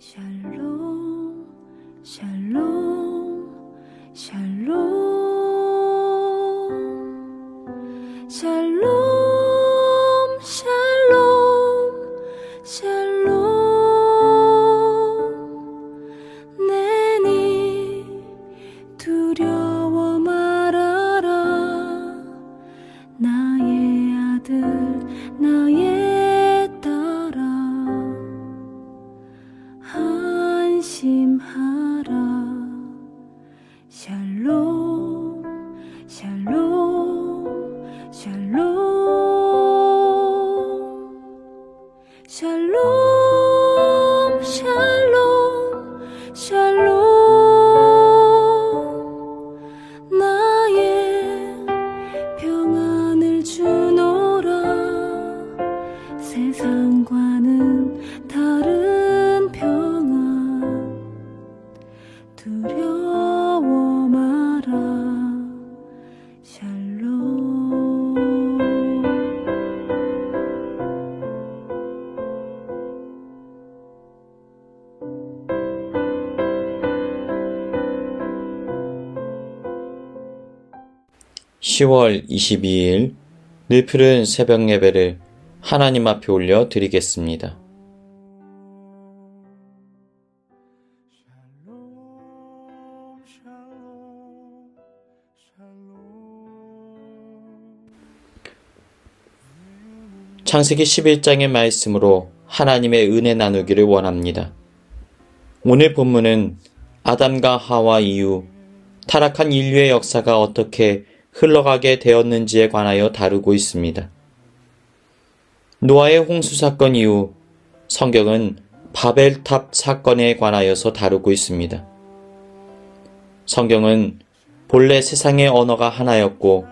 샬롬, 샬롬, 샬롬, 샬롬, 샬롬, 샬롬. 내니 두려워 말아라. 나의 아들, 나의 딸아. 안심하라. 샬롬, 샬롬, 샬롬, 샬롬, 샬롬, 샬롬. 나의 평안을 주노라. 세상과는 다른 평안. 두려워 마라. 샬롬. (10월 22일) 늘푸른 새벽 예배를 하나님 앞에 올려 드리겠습니다. 창세기 11장의 말씀으로 하나님의 은혜 나누기를 원합니다. 오늘 본문은 아담과 하와 이후 타락한 인류의 역사가 어떻게 흘러가게 되었는지에 관하여 다루고 있습니다. 노아의 홍수 사건 이후 성경은 바벨탑 사건에 관하여서 다루고 있습니다. 성경은 본래 세상의 언어가 하나였고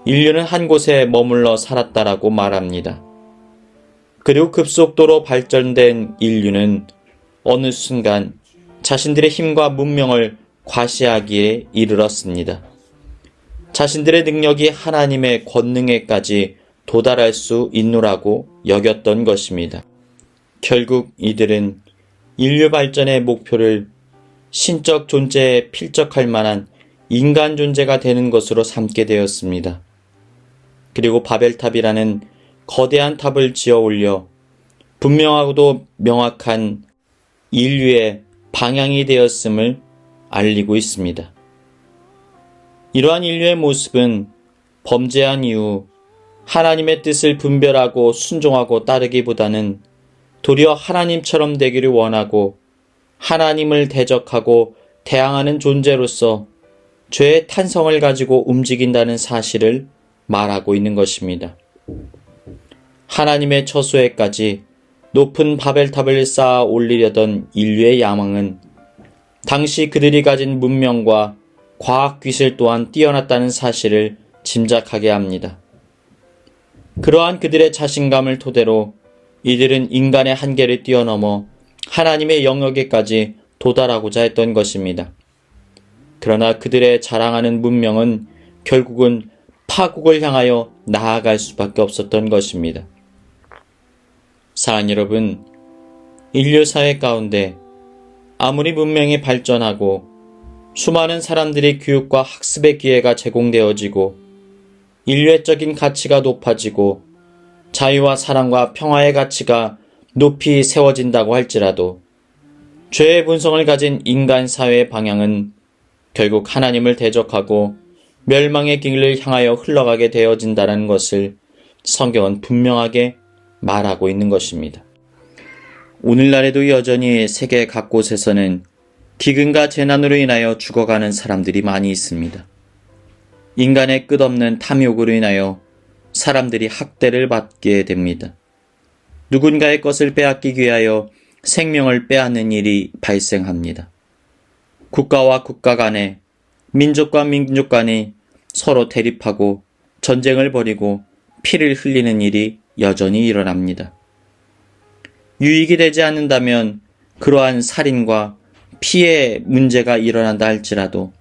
인류는 한 곳에 머물러 살았다라고 말합니다. 그리고 급속도로 발전된 인류는 어느 순간 자신들의 힘과 문명을 과시하기에 이르렀습니다. 자신들의 능력이 하나님의 권능에까지 도달할 수 있노라고 여겼던 것입니다. 결국 이들은 인류 발전의 목표를 신적 존재에 필적할 만한 인간 존재가 되는 것으로 삼게 되었습니다. 그리고 바벨탑이라는 거대한 탑을 지어 올려 분명하고도 명확한 인류의 방향이 되었음을 알리고 있습니다. 이러한 인류의 모습은 범죄한 이후 하나님의 뜻을 분별하고 순종하고 따르기보다는 도리어 하나님처럼 되기를 원하고 하나님을 대적하고 대항하는 존재로서 죄의 탄성을 가지고 움직인다는 사실을 말하고 있는 것입니다. 하나님의 처소에까지 높은 바벨탑을 쌓아 올리려던 인류의 야망은 당시 그들이 가진 문명과 과학 기술 또한 뛰어났다는 사실을 짐작하게 합니다. 그러한 그들의 자신감을 토대로 이들은 인간의 한계를 뛰어넘어 하나님의 영역에까지 도달하고자 했던 것입니다. 그러나 그들의 자랑하는 문명은 결국은 파국을 향하여 나아갈 수밖에 없었던 것입니다. 사랑하는 여러분, 인류 사회 가운데 아무리 문명이 발전하고 수많은 사람들이 교육과 학습의 기회가 제공되어지고 인류애적인 가치가 높아지고 자유와 사랑과 평화의 가치가 높이 세워진다고 할지라도 죄의 본성을 가진 인간 사회의 방향은 결국 하나님을 대적하고 멸망의 길을 향하여 흘러가게 되어진다는 것을 성경은 분명하게 말하고 있는 것입니다. 오늘날에도 여전히 세계 각곳에서는 기근과 재난으로 인하여 죽어가는 사람들이 많이 있습니다. 인간의 끝없는 탐욕으로 인하여 사람들이 학대를 받게 됩니다. 누군가의 것을 빼앗기기 위하여 생명을 빼앗는 일이 발생합니다. 국가와 국가 간에, 민족과 민족 간에 서로 대립하고 전쟁을 벌이고 피를 흘리는 일이 여전히 일어납니다. 유익이 되지 않는다면 그러한 살인과 피해 문제가 일어난다 할지라도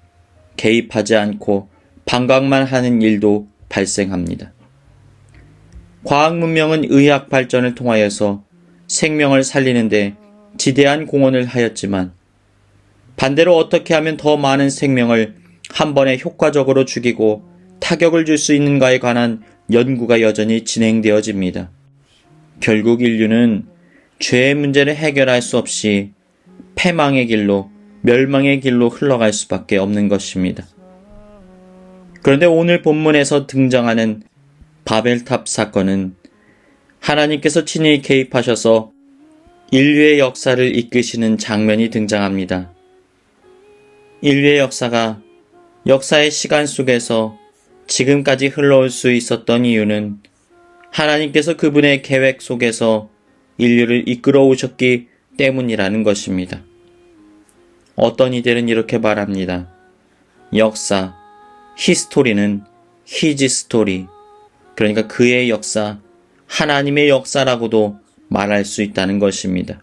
개입하지 않고 방광만 하는 일도 발생합니다. 과학 문명은 의학 발전을 통하여서 생명을 살리는데 지대한 공헌을 하였지만 반대로 어떻게 하면 더 많은 생명을 한 번에 효과적으로 죽이고 타격을 줄 수 있는가에 관한 연구가 여전히 진행되어집니다. 결국 인류는 죄의 문제를 해결할 수 없이 패망의 길로, 멸망의 길로 흘러갈 수밖에 없는 것입니다. 그런데 오늘 본문에서 등장하는 바벨탑 사건은 하나님께서 친히 개입하셔서 인류의 역사를 이끄시는 장면이 등장합니다. 인류의 역사가 역사의 시간 속에서 지금까지 흘러올 수 있었던 이유는 하나님께서 그분의 계획 속에서 인류를 이끌어 오셨기 때문이라는 것입니다. 어떤 이들은 이렇게 말합니다. 역사, 히스토리는 히즈 스토리, 그러니까 그의 역사, 하나님의 역사라고도 말할 수 있다는 것입니다.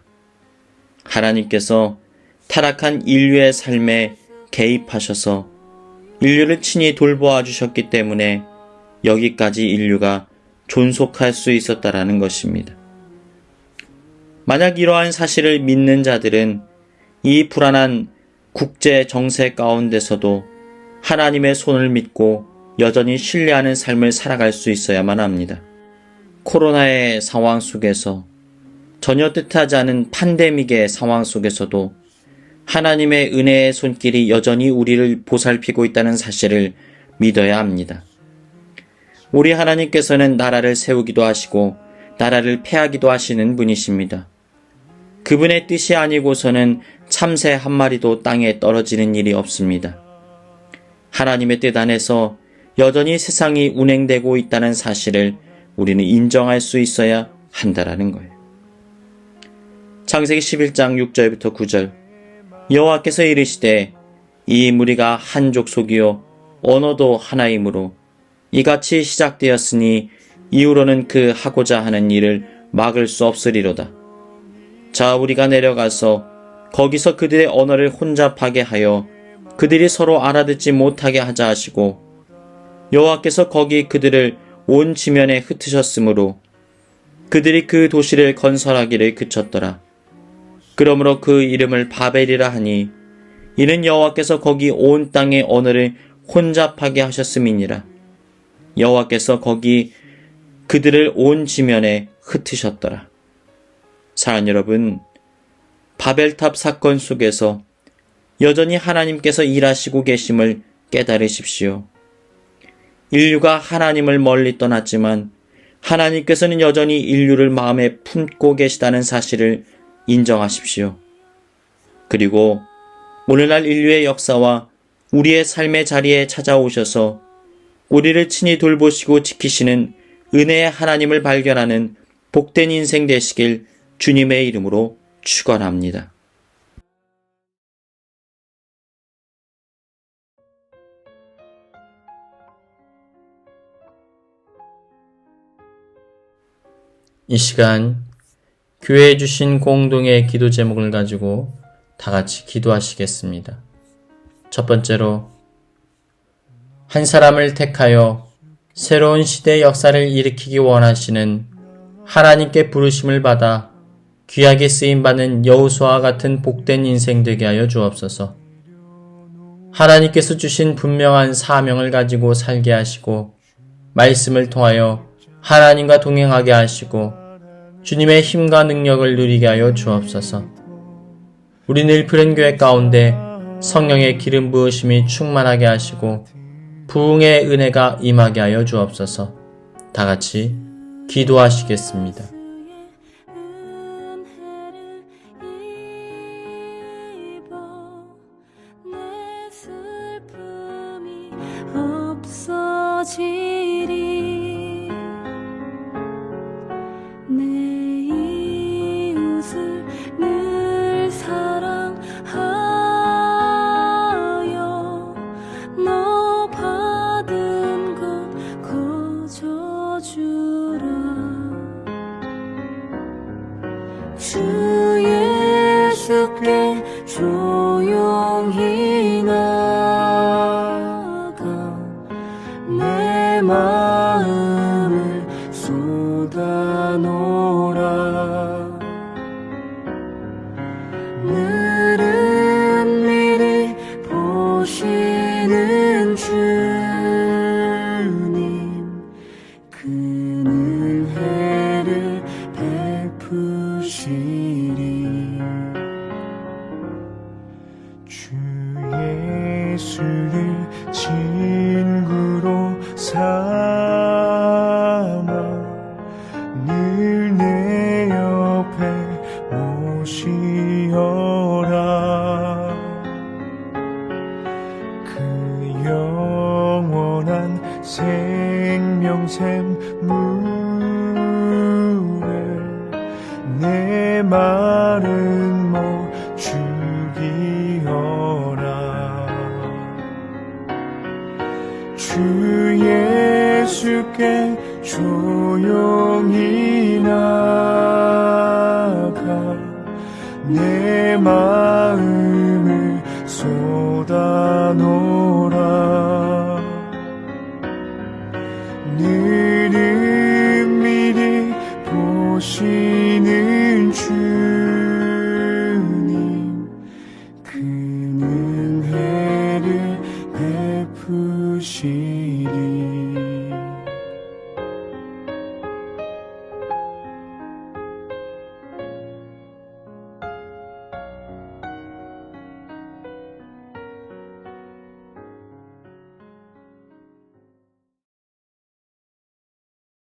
하나님께서 타락한 인류의 삶에 개입하셔서 인류를 친히 돌보아 주셨기 때문에 여기까지 인류가 존속할 수 있었다라는 것입니다. 만약 이러한 사실을 믿는 자들은 이 불안한 국제 정세 가운데서도 하나님의 손을 믿고 여전히 신뢰하는 삶을 살아갈 수 있어야만 합니다. 코로나의 상황 속에서 전혀 뜻하지 않은 팬데믹의 상황 속에서도 하나님의 은혜의 손길이 여전히 우리를 보살피고 있다는 사실을 믿어야 합니다. 우리 하나님께서는 나라를 세우기도 하시고 나라를 폐하기도 하시는 분이십니다. 그분의 뜻이 아니고서는 참새 한 마리도 땅에 떨어지는 일이 없습니다. 하나님의 뜻 안에서 여전히 세상이 운행되고 있다는 사실을 우리는 인정할 수 있어야 한다라는 거예요. 창세기 11장 6절부터 9절 여호와께서 이르시되 이 무리가 한 족속이요 언어도 하나이므로 이같이 시작되었으니 이후로는 그 하고자 하는 일을 막을 수 없으리로다. 자 우리가 내려가서 거기서 그들의 언어를 혼잡하게 하여 그들이 서로 알아듣지 못하게 하자 하시고 여호와께서 거기 그들을 온 지면에 흩으셨으므로 그들이 그 도시를 건설하기를 그쳤더라. 그러므로 그 이름을 바벨이라 하니 이는 여호와께서 거기 온 땅의 언어를 혼잡하게 하셨음이니라. 여호와께서 거기 그들을 온 지면에 흩으셨더라. 사랑하는 여러분, 바벨탑 사건 속에서 여전히 하나님께서 일하시고 계심을 깨달으십시오. 인류가 하나님을 멀리 떠났지만 하나님께서는 여전히 인류를 마음에 품고 계시다는 사실을 인정하십시오. 그리고 오늘날 인류의 역사와 우리의 삶의 자리에 찾아오셔서 우리를 친히 돌보시고 지키시는 은혜의 하나님을 발견하는 복된 인생 되시길 주님의 이름으로 축원합니다. 이 시간 교회에 주신 공동의 기도 제목을 가지고 다 같이 기도하시겠습니다. 첫 번째로 한 사람을 택하여 새로운 시대의 역사를 일으키기 원하시는 하나님께 부르심을 받아 귀하게 쓰임받는 여호수아와 같은 복된 인생 되게 하여 주옵소서. 하나님께서 주신 분명한 사명을 가지고 살게 하시고 말씀을 통하여 하나님과 동행하게 하시고 주님의 힘과 능력을 누리게 하여 주옵소서. 우리 늘푸른 교회 가운데 성령의 기름 부으심이 충만하게 하시고 부흥의 은혜가 임하게 하여 주옵소서. 다 같이 기도하시겠습니다. 없어지리 내 이웃을 늘 사랑하여 너 받은 것 거저 주라. 주 예수께 조용히 나가 내 마음을 쏟아놓으라. 앞에 모시어라. 그 영원한 생명샘 물에 내 마른 목 죽이어라. 주 예수께 조용히 나가 내 마음을 쏟아놓으라. 늘은 미리 보시는 주님, 그는